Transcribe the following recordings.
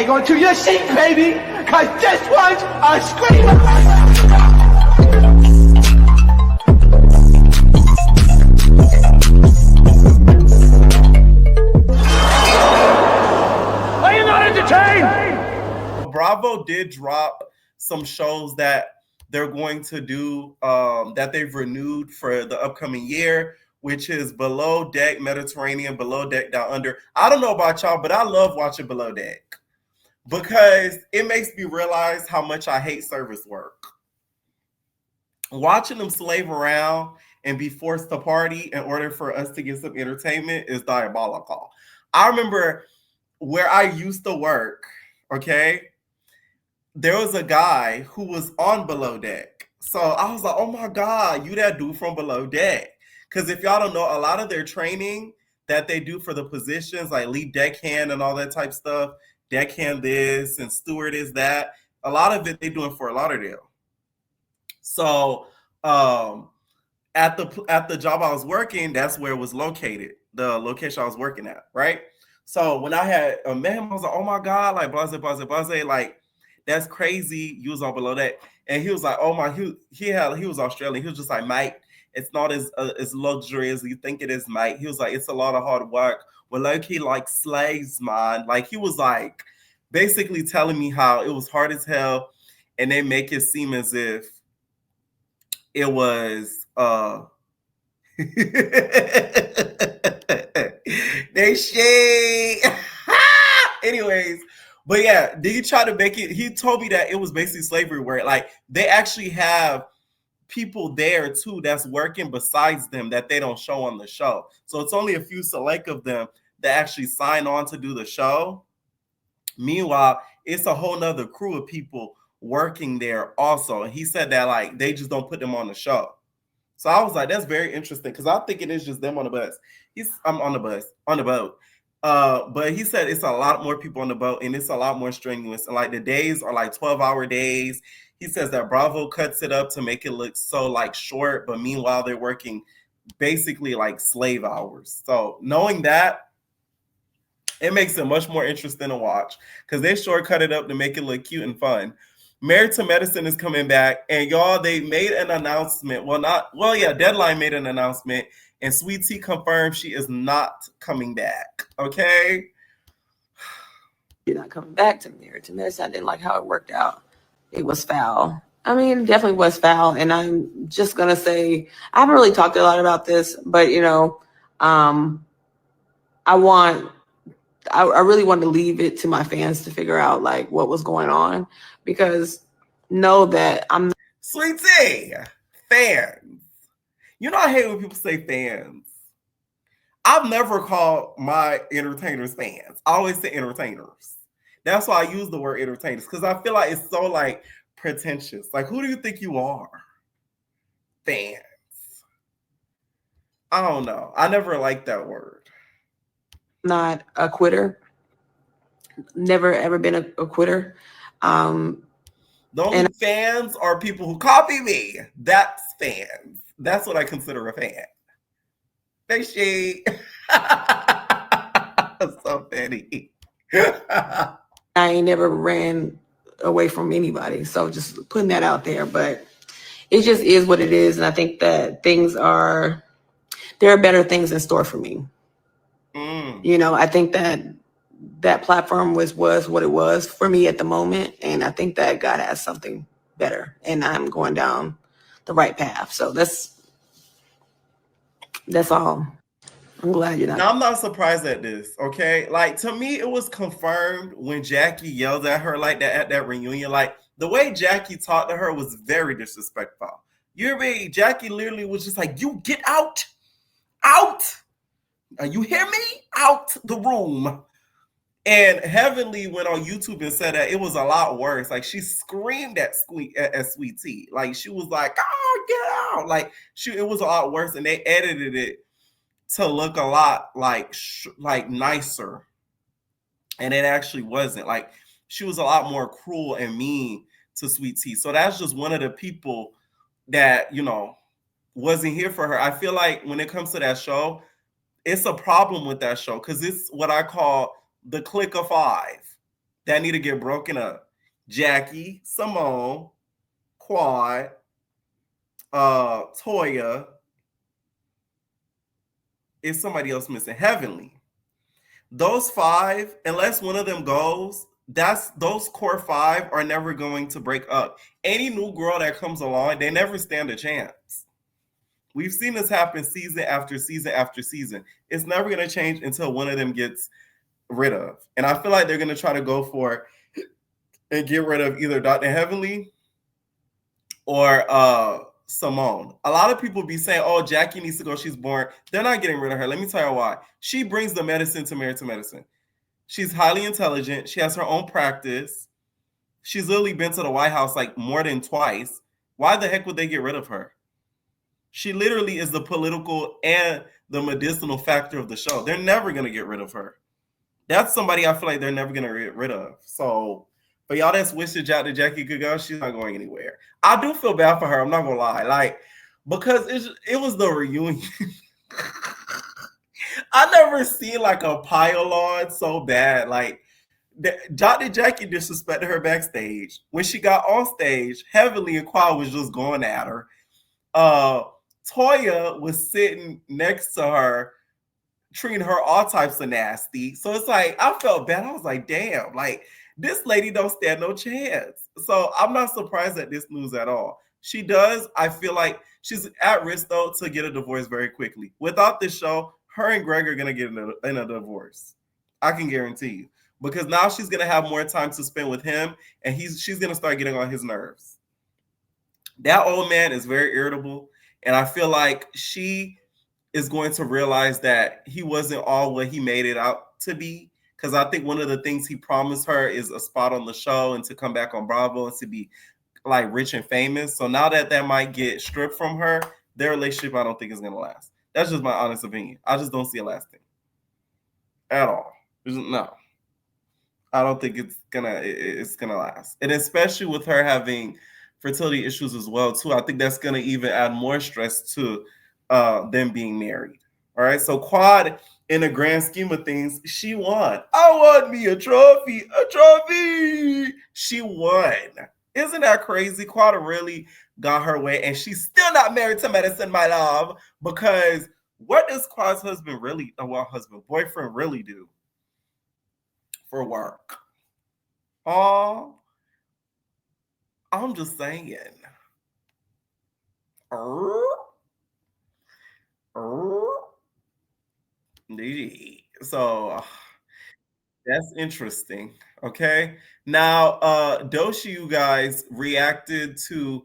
Hang on to your seat, baby, because this one's a screamer. Are you not entertained? Bravo did drop some shows that they're going to do that they've renewed for the upcoming year, which is Below Deck Mediterranean, Below Deck Down Under. I don't know about y'all, but I love watching Below Deck because it makes me realize how much I hate service work. Watching them slave around and be forced to party in order for us to get some entertainment is diabolical. I remember where I used to work, okay? There was a guy who was on Below Deck. So I was like, oh my God, you that dude from Below Deck. Because if y'all don't know, a lot of their training that they do for the positions, like lead deckhand and all that type stuff, deckhand this and steward is that, a lot of it they doing Fort Lauderdale. So at the job I was working, that's where it was located, the location I was working at, right? So when I had met him, I was like, oh my God, like blase, blase, blase, like, that's crazy. You was on Below Deck. And he was like, oh my, he was Australian. He was just like, mate, it's not as luxury as you think it is, mate. He was like, it's a lot of hard work. We're low-key like slaves, man. Like, he was like basically telling me how it was hard as hell. And they make it seem as if it was they shade. Anyways, but yeah, did he try to make it? He told me that it was basically slavery where like they actually have people there too that's working besides them that they don't show on the show. So it's only a few select of them that actually sign on to do the show. Meanwhile, it's a whole nother crew of people working there also. And he said that like they just don't put them on the show. So I was like, that's very interesting because I'm thinking it's just them on the bus. I'm on the boat. But he said it's a lot more people on the boat and it's a lot more strenuous. And like the days are like 12-hour days. He says that Bravo cuts it up to make it look so like short, but meanwhile they're working basically like slave hours. So knowing that, it makes it much more interesting to watch because they shortcut it up to make it look cute and fun. Married to Medicine is coming back, and y'all, they made an announcement. Deadline made an announcement, and Sweet Tea confirmed she is not coming back. Okay? You're not coming back to Married to Medicine. I didn't like how it worked out. It was foul. I mean, it definitely was foul, and I'm just gonna say I haven't really talked a lot about this, but you know, I really wanted to leave it to my fans to figure out like what was going on, because know that I'm Sweet Tea fans. You know, I hate when people say fans. I've never called my entertainers fans. I always say entertainers. That's why I use the word entertainers because I feel like it's so like pretentious. Like, who do you think you are? Fans. I don't know. I never liked that word. not a quitter. Never ever been a quitter. The only fans are people who copy me. That's fans. That's what I consider a fan. They shade. So funny. I ain't never ran away from anybody. So just putting that out there. But it just is what it is. And I think that there are better things in store for me. You know, I think that platform was what it was for me at the moment. And I think that God has something better and I'm going down the right path. So that's all. I'm glad you're not. Now, I'm not surprised at this, okay? Like, to me, it was confirmed when Jackie yelled at her like that at that reunion. Like, the way Jackie talked to her was very disrespectful. You hear me? Jackie literally was just like, you get out. You hear me? Out the room. And Heavenly went on YouTube and said that it was a lot worse. Like, she screamed at Sweet Tea. Like, she was like, oh, get out. Like, it was a lot worse. And they edited it to look a lot like nicer. And it actually wasn't. Like, she was a lot more cruel and mean to Sweet Tea. So that's just one of the people that, you know, wasn't here for her. I feel like when it comes to that show, it's a problem with that show because it's what I call the clique of five. that need to get broken up. Jackie, Simone, Quad, Toya. Is somebody else missing? Heavenly. Those five, unless one of them goes, those core five are never going to break up. Any new girl that comes along, they never stand a chance. We've seen this happen season after season after season. It's never going to change until one of them gets rid of. And I feel like they're going to try to go for and get rid of either Dr. Heavenly or Simone. A lot of people be saying, oh, Jackie needs to go. She's boring. They're not getting rid of her. Let me tell you why. She brings the medicine to Married to Medicine. She's highly intelligent. She has her own practice. She's literally been to the White House like more than twice. Why the heck would they get rid of her? She literally is the political and the medicinal factor of the show. They're never going to get rid of her. That's somebody I feel like they're never going to get rid of. So for y'all that's wishing Jackie could go, she's not going anywhere. I do feel bad for her. I'm not going to lie. Like, because it was the reunion. I never seen like a pile on so bad. Like, Dr. Jackie disrespected her backstage. When she got on stage, Heavenly and Quad was just going at her. Toya was sitting next to her, treating her all types of nasty. So it's like, I felt bad. I was like, damn, like this lady don't stand no chance. So I'm not surprised at this news at all. She does. I feel like she's at risk though to get a divorce very quickly. Without this show, her and Greg are gonna get in a divorce. I can guarantee you. Because now she's gonna have more time to spend with him, and she's gonna start getting on his nerves. That old man is very irritable, and I feel like she is going to realize that he wasn't all what he made it out to be. Because I think one of the things he promised her is a spot on the show and to come back on Bravo and to be like rich and famous. So now that might get stripped from her, their relationship I don't think is gonna last. That's just my honest opinion. I just don't see it lasting at all. No. I don't think it's gonna last, and especially with her having fertility issues as well too. I think that's gonna even add more stress to them being married. All right, so Quad, in the grand scheme of things, she won. I want me a trophy, a trophy. She won. Isn't that crazy? Quad really got her way, and she's still not married to medicine, my love. Because what does Quad's boyfriend really do for work? Oh, I'm just saying. So that's interesting. Okay. Now, Doshi, you guys reacted to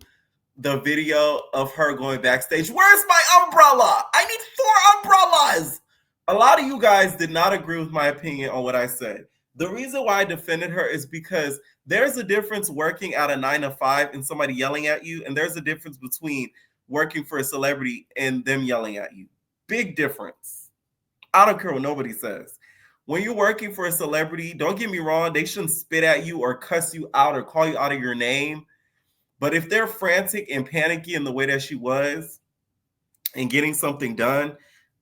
the video of her going backstage. Where's my umbrella? I need 4 umbrellas. A lot of you guys did not agree with my opinion on what I said. The reason why I defended her is because there's a difference working at a 9 to 5 and somebody yelling at you, and there's a difference between working for a celebrity and them yelling at you. Big difference. I don't care what nobody says. When you're working for a celebrity, don't get me wrong, they shouldn't spit at you or cuss you out or call you out of your name. But if they're frantic and panicky in the way that she was and getting something done,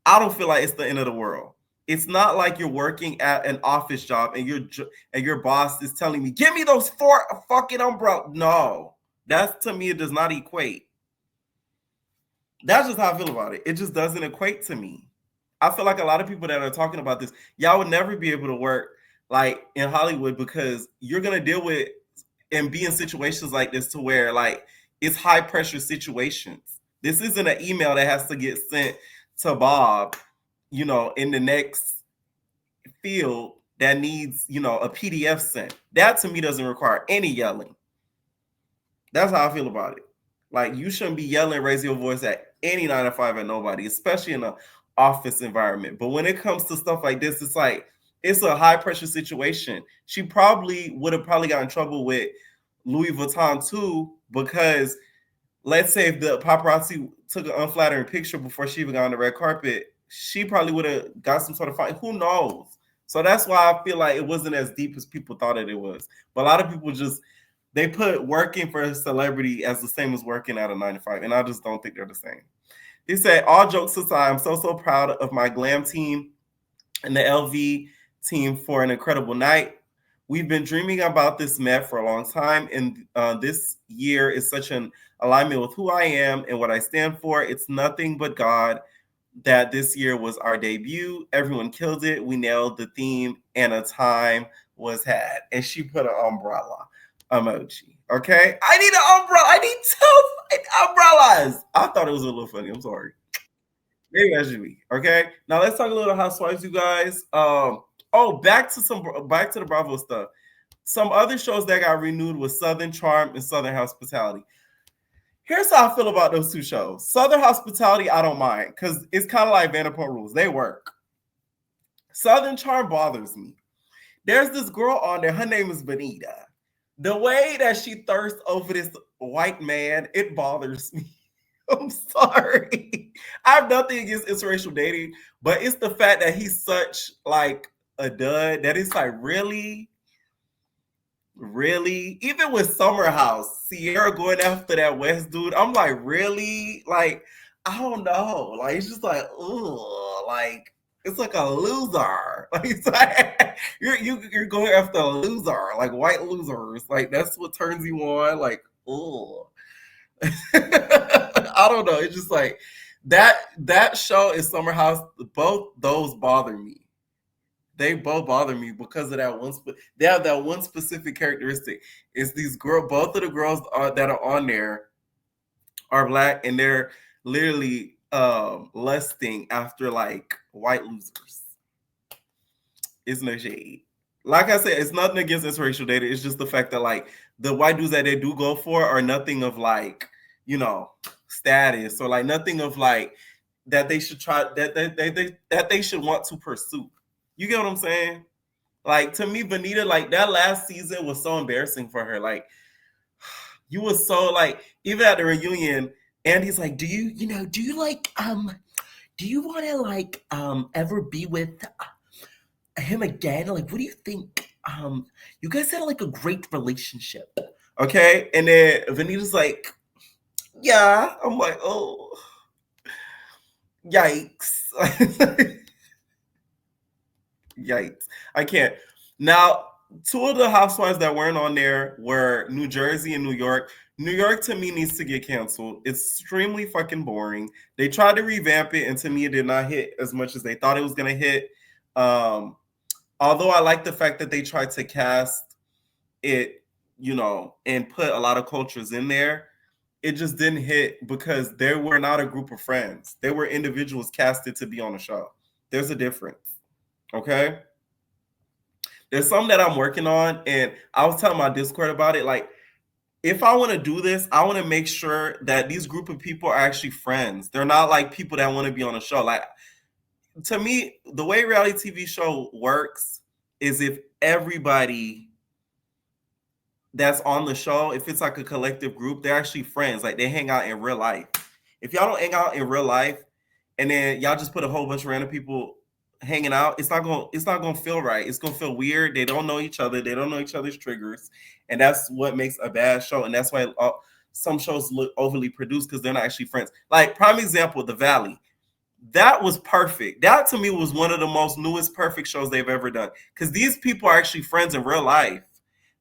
I don't feel like it's the end of the world. It's not like you're working at an office job and your boss is telling me, give me those 4 fucking umbrellas. No, that's, to me, it does not equate. That's just how I feel about it. It just doesn't equate to me. I feel like a lot of people that are talking about this, y'all would never be able to work like in Hollywood because you're going to deal with and be in situations like this to where like it's high pressure situations. This isn't an email that has to get sent to Bob, in the next field that needs, a PDF sent. That to me doesn't require any yelling. That's how I feel about it. Like you shouldn't be yelling, raising your voice at any 9 to 5 at nobody, especially in an office environment. But when it comes to stuff like this, it's like it's a high pressure situation. She would have got in trouble with Louis Vuitton too, because let's say if the paparazzi took an unflattering picture before she even got on the red carpet, she probably would have got some sort of fine. Who knows? So that's why I feel like it wasn't as deep as people thought it was. But a lot of people they put working for a celebrity as the same as working at a 9 to 5, and I just don't think they're the same. He said, all jokes aside, I'm so proud of my glam team and the LV team for an incredible night. We've been dreaming about this Met for a long time, and this year is such an alignment with who I am and what I stand for. It's nothing but God that this year was our debut. Everyone killed it. We nailed the theme, and a time was had. And she put an umbrella emoji. Okay, I need an umbrella. I need two umbrellas. I thought it was a little funny. I'm sorry. Maybe that should be okay. Now let's talk a little Housewives, you guys. Back to the Bravo stuff. Some other shows that got renewed was Southern Charm and Southern Hospitality. Here's how I feel about those two shows. Southern Hospitality, I don't mind because it's kind of like Vanderpump Rules. They work. Southern Charm bothers me. There's this girl on there. Her name is Benita. The way that she thirsts over this white man, it bothers me. I'm sorry. I have nothing against interracial dating, but it's the fact that he's such like a dud that it's like really, really. Even with Summer House, Sierra going after that West dude, I'm like, really? Like, I don't know. Like, it's just like, ugh, like it's like a loser. Like, it's like you're going after a loser, like white losers. Like that's what turns you on. Like, ugh. I don't know. It's just like that show is Summer House. Both those bother me. They both bother me because of that one. They have that one specific characteristic. It's these both of the girls that are on there are black, and they're literally lusting after like white losers. It's no shade. Like I said, it's nothing against interracial dating. It's just the fact that like the white dudes that they do go for are nothing of like, status or like nothing of like that they should try that they should want to pursue. You get what I'm saying? Like to me, Benita, like that last season was so embarrassing for her. Like you was so like even at the reunion, Andy's like, do you want to like ever be with him again? Like, what do you think? You guys had like a great relationship. Okay. And then Benita's like, yeah. I'm like, oh, yikes. Yikes. I can't. Now, two of the housewives that weren't on there were New Jersey and New York. New York to me needs to get canceled. It's extremely fucking boring. They tried to revamp it, and to me, it did not hit as much as they thought it was going to hit. Although I like the fact that they tried to cast it, and put a lot of cultures in there, it just didn't hit because they were not a group of friends. They were individuals casted to be on the show. There's a difference. Okay. There's some that I'm working on, and I was telling my Discord about it. Like, if I want to do this, I want to make sure that these group of people are actually friends. They're not like people that want to be on a show. Like, to me, the way reality TV show works is if everybody that's on the show, if it's like a collective group, they're actually friends. Like, they hang out in real life. If y'all don't hang out in real life, and then y'all just put a whole bunch of random people hanging out, it's not gonna feel right. It's gonna feel weird. They don't know each other. They don't know each other's triggers, and that's what makes a bad show. And that's why some shows look overly produced because they're not actually friends. Like prime example, The Valley. That was perfect. That to me was one of the most newest perfect shows they've ever done because these people are actually friends in real life.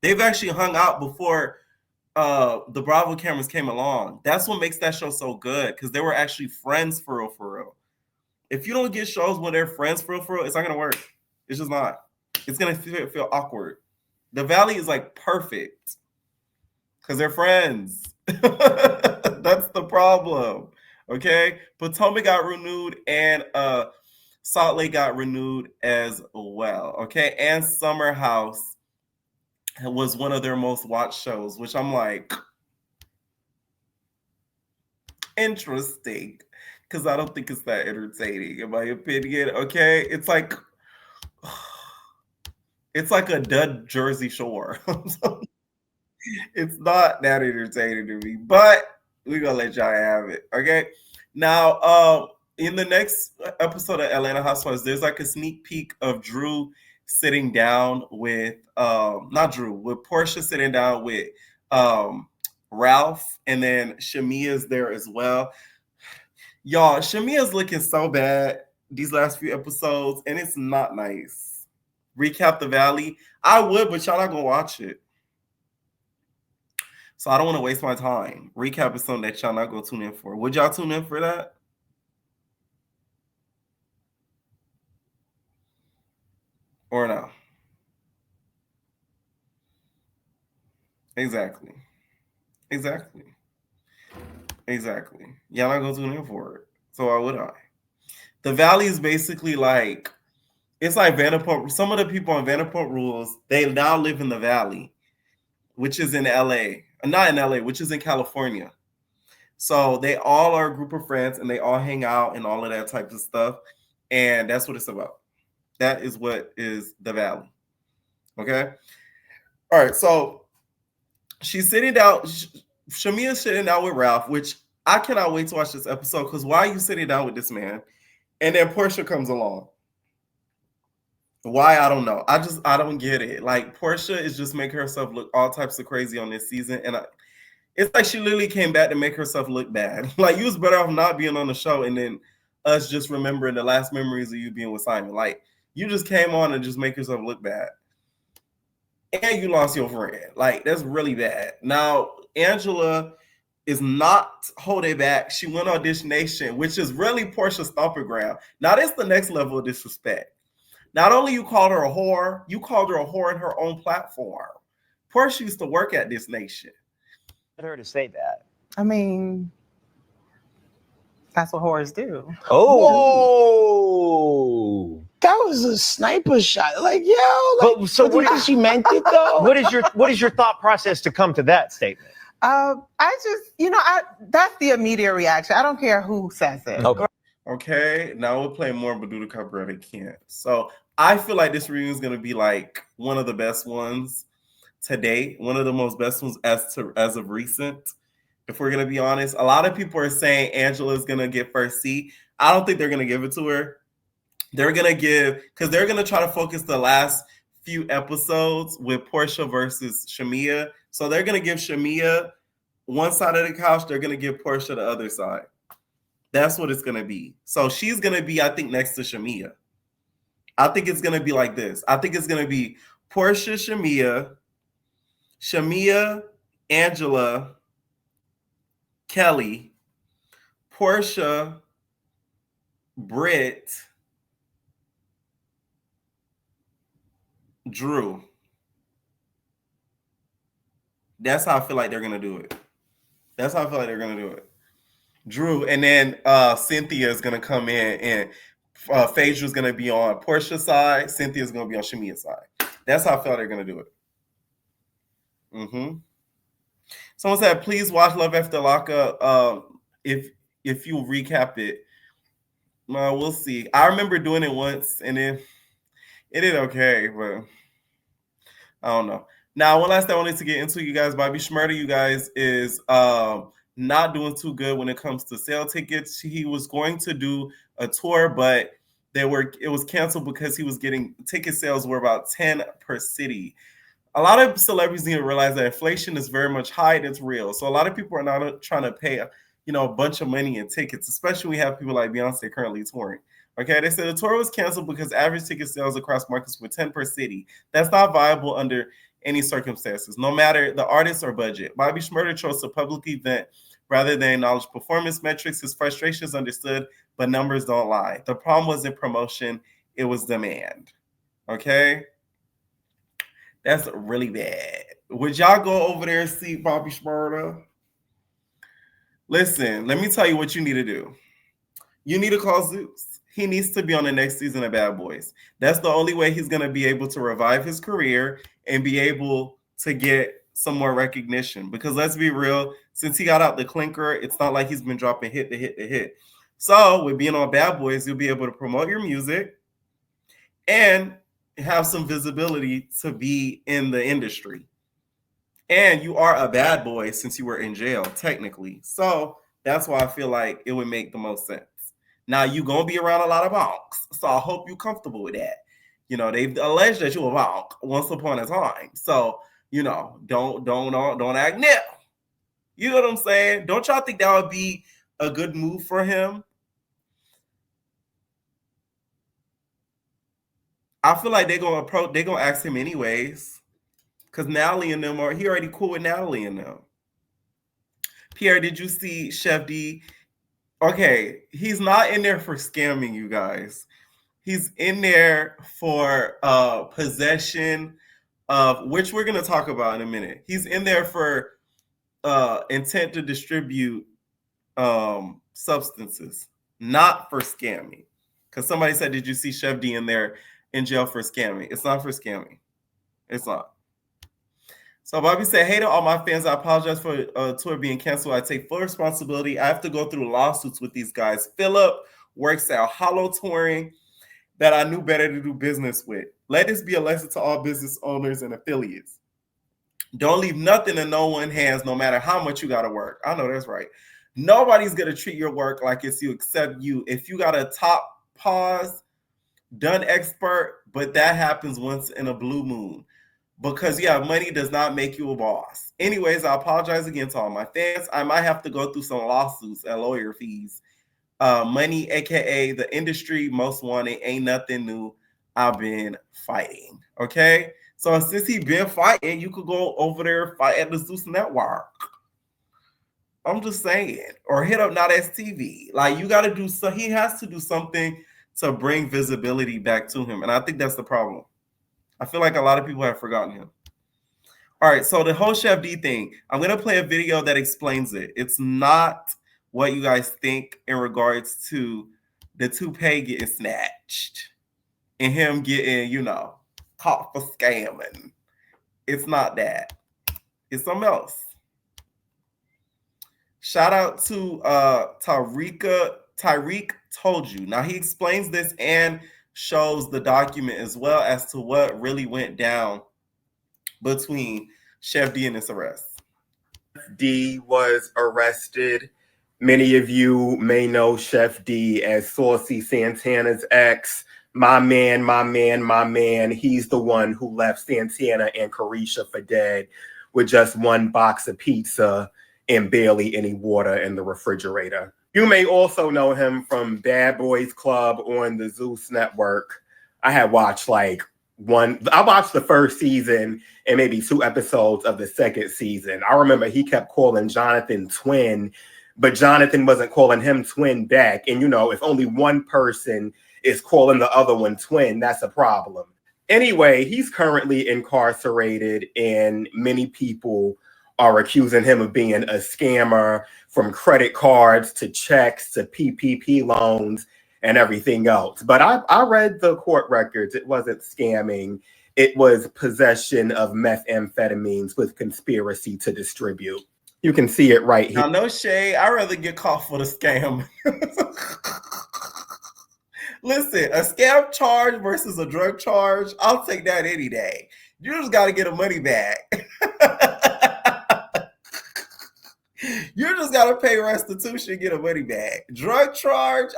They've actually hung out before the Bravo cameras came along. That's what makes that show so good because they were actually friends for real, for real. If you don't get shows when they're friends for real, it's not gonna work. It's just not. It's gonna feel awkward. The Valley is like perfect because they're friends. That's the problem. Okay, Potomac got renewed and Salt Lake got renewed as well. Okay, and Summer House was one of their most watched shows, which I'm like, interesting. Because I don't think it's that entertaining, in my opinion. Okay, it's like a dud Jersey Shore. It's not that entertaining to me, but we're gonna let y'all have it. Okay. Now, in the next episode of Atlanta Housewives, there's like a sneak peek of Drew sitting down with not Drew, with Porsha sitting down with Ralph, and then Shamia's there as well. Y'all, Shamia's looking so bad these last few episodes, and it's not nice. recap the Valley. I would, but y'all not gonna watch it. So I don't want to waste my time. Recap is something that y'all not gonna tune in for. Would y'all tune in for that? Or no? Exactly. Y'all not gonna tune in for it. So why would I? The Valley is basically like, it's like Vanderpump. Some of the people on Vanderpump Rules, they now live in the Valley, which is in LA. Not in LA, which is in California. So they all are a group of friends and they all hang out and all of that type of stuff. And that's what it's about. That is what is the Valley. Okay. All right. So she's sitting down. Shamia's sitting down with Ralph, which I cannot wait to watch this episode because why are you sitting down with this man? And then Porsha comes along. Why? I don't know. I don't get it. Like Porsha is just making herself look all types of crazy on this season. And it's like she literally came back to make herself look bad. Like you was better off not being on the show and then us just remembering the last memories of you being with Simon. Like you just came on and just make yourself look bad. And you lost your friend. Like that's really bad. Now, Angela is not holding back. She went on Dish Nation, which is really Porsha's stomping ground. Now, that's the next level of disrespect. Not only you called her a whore, you called her a whore in her own platform. Porsha used to work at Dish Nation. Her to say that. I mean, that's what whores do. Oh, that was a sniper shot. Like, yo, like, but so what she meant it though? What is your thought process to come to that statement? I just, that's the immediate reaction. I don't care who says it. Okay, now we'll play more, but due to copyright, I can't. So I feel like this reunion is going to be like one of the best ones to date, one of the most best ones as of recent. If we're going to be honest, a lot of people are saying Angela's going to get first seat. I don't think they're going to give it to her. They're going to because they're going to try to focus the last few episodes with Porsha versus Shamia. So they're going to give Shamia one side of the couch. They're going to give Porsha the other side. That's what it's going to be. So she's going to be, I think, next to Shamia. I think it's going to be like this. I think it's going to be Porsha, Shamia, Angela, Kelly, Porsha, Britt, Drew. That's how I feel like they're going to do it. Drew, and then Cynthia is going to come in, and Phaedra's going to be on Porsha's side. Cynthia's going to be on Shamia's side. That's how I feel they're going to do it. Someone said, please watch Love After Lockup if you recap it. We'll see. I remember doing it once, and it did okay, but I don't know. Now, one last thing I wanted to get into, you guys, Bobby Shmurda, you guys, is not doing too good when it comes to sale tickets. He was going to do a tour, but it was canceled because he was getting ticket sales were about 10 per city. A lot of celebrities need to realize that inflation is very much high and it's real. So a lot of people are not trying to pay, a bunch of money in tickets, especially when we have people like Beyonce currently touring. Okay, they said the tour was canceled because average ticket sales across markets were 10 per city. That's not viable under any circumstances, no matter the artist or budget. Bobby Shmurda chose to publicly vent rather than acknowledge performance metrics. His frustration is understood, but numbers don't lie. The problem wasn't promotion, it was demand. Okay? That's really bad. Would y'all go over there and see Bobby Shmurda? Listen, let me tell you what you need to do. You need to call Zeus. He needs to be on the next season of Bad Boys. That's the only way he's going to be able to revive his career and be able to get some more recognition. Because let's be real, since he got out the clinker, it's not like he's been dropping hit to hit to hit. So with being on Bad Boys, you'll be able to promote your music and have some visibility to be in the industry. And you are a bad boy since you were in jail, technically. So that's why I feel like it would make the most sense. Now, you're going to be around a lot of bonks, so I hope you're comfortable with that. They've alleged that you were a bonk once upon a time. So, don't act nip. You know what I'm saying? Don't y'all think that would be a good move for him? I feel like they're gonna ask him anyways. Because Natalie and them he already cool with Natalie and them. Pierre, did you see Chef D? Okay, he's not in there for scamming, you guys. He's in there for possession of, which we're gonna talk about in a minute. He's in there for intent to distribute substances, not for scamming. Because somebody said, did you see Chef D in there in jail for scamming? It's not for scamming. It's not. So Bobby said, hey to all my fans, I apologize for tour being canceled. I take full responsibility. I have to go through lawsuits with these guys. Philip works at Hollow Touring that I knew better to do business with. Let this be a lesson to all business owners and affiliates. Don't leave nothing in no one's hands, no matter how much you got to work. I know that's right. Nobody's going to treat your work like it's you except you. If you got a top pause, done expert, but that happens once in a blue moon. Because, yeah, money does not make you a boss. Anyways, I apologize again to all my fans. I might have to go through some lawsuits and lawyer fees. Money, a.k.a. the industry most wanted, ain't nothing new. I've been fighting, okay? So since he been fighting, you could go over there and fight at the Zeus Network. I'm just saying. Or hit up Not STV. Like, you got to do so. He has to do something to bring visibility back to him. And I think that's the problem. I feel like a lot of people have forgotten him. All right, so the whole Chef D thing, I'm going to play a video that explains it. It's not what you guys think in regards to the toupee getting snatched and him getting, caught for scamming. It's not that. It's something else. Shout out to Tyreek Told You. Now, he explains this and shows the document as well as to what really went down between Chef D and this arrest. D was arrested. Many of you may know Chef D as Saucy Santana's ex. My man. He's the one who left Santana and Carisha for dead with just one box of pizza and barely any water in the refrigerator. You may also know him from Bad Boys Club on the Zeus Network. I watched the first season and maybe 2 episodes of the second season. I remember he kept calling Jonathan twin, but Jonathan wasn't calling him twin back. And, if only one person is calling the other one twin, that's a problem. Anyway, he's currently incarcerated, and many people are accusing him of being a scammer, from credit cards to checks to PPP loans and everything else. But I read the court records. It wasn't scamming. It was possession of methamphetamines with conspiracy to distribute. You can see it right here. Now, no shade. I'd rather get caught for the scam. Listen, a scam charge versus a drug charge, I'll take that any day. You just got to get a money back. You just got to pay restitution, get a money back. Drug charge,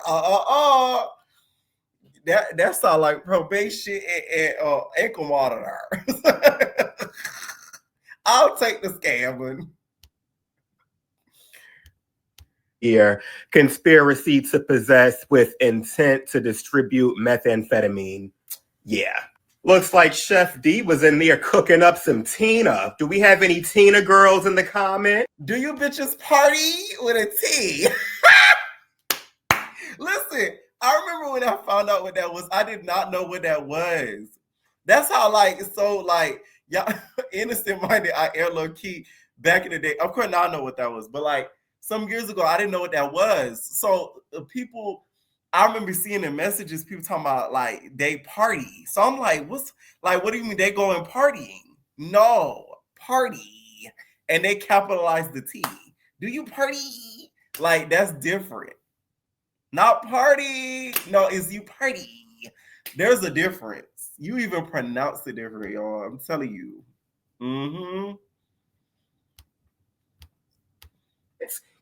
that sounds like probation and ankle monitor. I'll take the scamming. Here, conspiracy to possess with intent to distribute methamphetamine. Yeah. Looks like Chef D was in there cooking up some Tina. Do we have any Tina girls in the comment? Do you bitches party with a T? Listen, I remember when I found out what that was. I did not know what that was. That's how y'all innocent-minded I am low key back in the day. Of course, now I know what that was. But some years ago, I didn't know what that was. So people, I remember seeing the messages, people talking about they party. So I'm like, what do you mean they going partying? No, party. And they capitalize the T. Do you party? That's different. Not party. No, it's you party. There's a difference. You even pronounce it different, y'all. I'm telling you. Mm-hmm.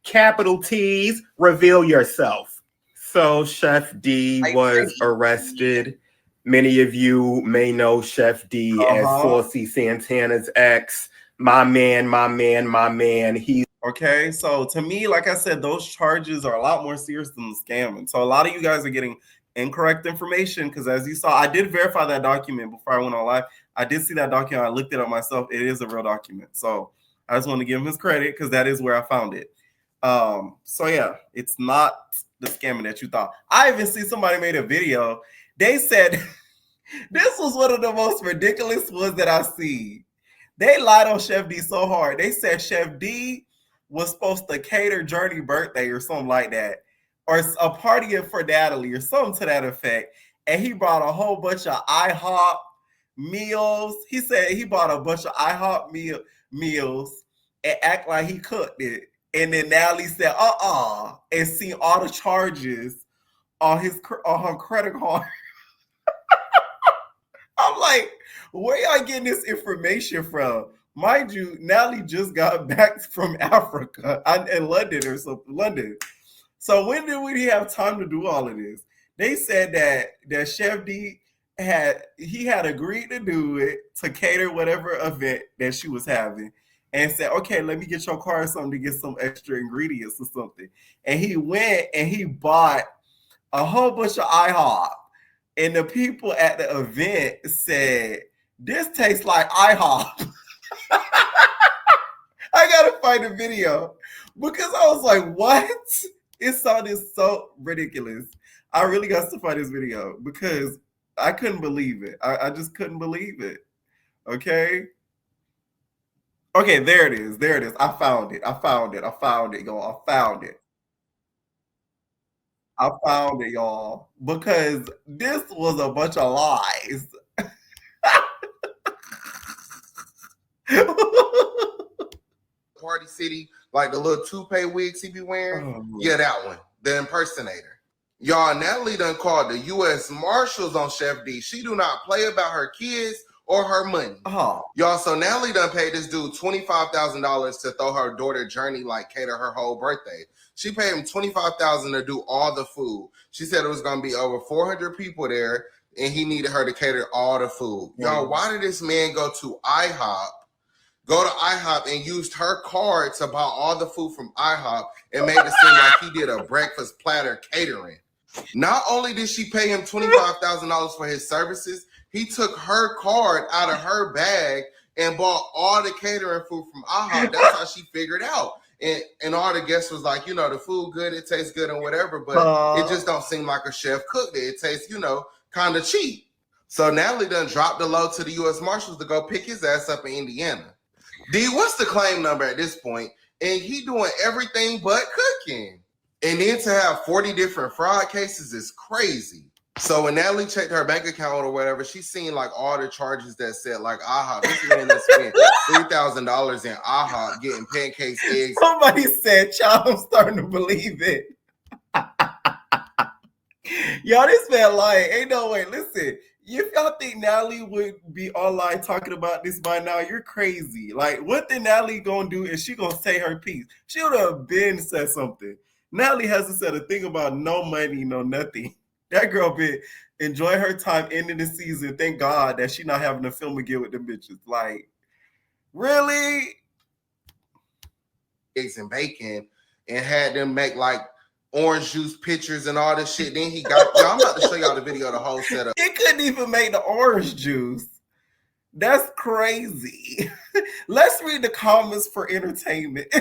Capital T's, reveal yourself. So Chef D was arrested. Many of you may know Chef D as Saucy Santana's ex. My man. He's okay. So to me, like I said, those charges are a lot more serious than the scamming. So a lot of you guys are getting incorrect information, because as you saw, I did verify that document before I went on live. I did see that document. I looked it up myself. It is a real document. So I just want to give him his credit because that is where I found it. So yeah, it's not the scamming that you thought. I even see somebody made a video. They said this was one of the most ridiculous ones that I see. They lied on Chef D so hard. They said Chef D was supposed to cater Journey birthday or something like that, or a party for Natalie or something to that effect. And he brought a whole bunch of IHOP meals. He said he bought a bunch of IHOP meals and act like he cooked it. And then Natalie said, and seen all the charges on her credit card. I'm like, where y'all getting this information from? Mind you, Natalie just got back from Africa in London or something. London. So when did we have time to do all of this? They said that Chef D had agreed to do it to cater whatever event that she was having, and said, okay, let me get your card something to get some extra ingredients or something. And he went and he bought a whole bunch of IHOP. And the people at the event said, this tastes like IHOP. I gotta find a video because I was like, what? It sounded so ridiculous. I really got to find this video because I couldn't believe it. I just couldn't believe it. Okay. Okay, there it is. There it is. I found it, y'all. I found it, y'all. Because this was a bunch of lies. Party City, like the little toupee wigs he be wearing. Oh. Yeah, that one. The impersonator. Y'all, Natalie done called the U.S. Marshals on Chef D. She do not play about her kids or her money. Oh. Y'all, so Natalie done paid this dude $25,000 to throw her daughter Journey, like, cater her whole birthday. She paid him $25,000 to do all the food. She said it was going to be over 400 people there, and he needed her to cater all the food. Y'all, why did this man go to IHOP and used her card to buy all the food from IHOP and made it seem like he did a breakfast platter catering? Not only did she pay him $25,000 for his services, he took her card out of her bag and bought all the catering food from IHOP. That's how she figured out. And all the guests was like, the food good, it tastes good and whatever, but it just don't seem like a chef cooked it. It tastes, kind of cheap. So Natalie done dropped the low to the U.S. Marshals to go pick his ass up in Indiana. D, what's the claim number at this point? And he doing everything but cooking. And then to have 40 different fraud cases is crazy. So when Natalie checked her bank account or whatever, she seen like all the charges that said like IHOP. This man that spent $3,000 in IHOP getting pancakes, eggs. Somebody said, child, I'm starting to believe it. Y'all, this man lying. Ain't no way. Listen, if y'all think Natalie would be online talking about this by now, you're crazy. Like, what did Natalie gonna do? Is she gonna say her piece? She would have been said something. Natalie hasn't said a thing about no money, no nothing. That girl been enjoy her time ending the season. Thank God that she not having to film again with the bitches. Like, really? Eggs and bacon and had them make like orange juice pictures and all this shit. Then he got, I'm about to show y'all the video of the whole setup. It couldn't even make the orange juice. That's crazy. Let's read the comments for entertainment.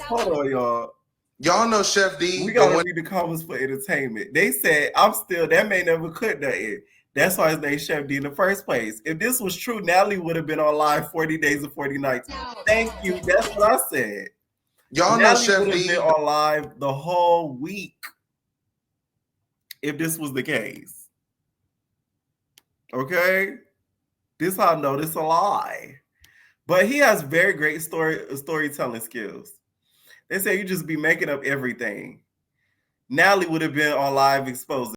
Hold on, y'all. Y'all know Chef D. We gotta read the comments for entertainment. They said, that man never cooked nothing. That's why his name Chef D in the first place. If this was true, Natalie would have been on live 40 days and 40 nights. Thank you. That's what I said. Y'all know Chef D been on live the whole week if this was the case. Okay? This how I know this a lie. But he has very great storytelling skills. They say you just be making up everything. Natalie would have been on live exposing.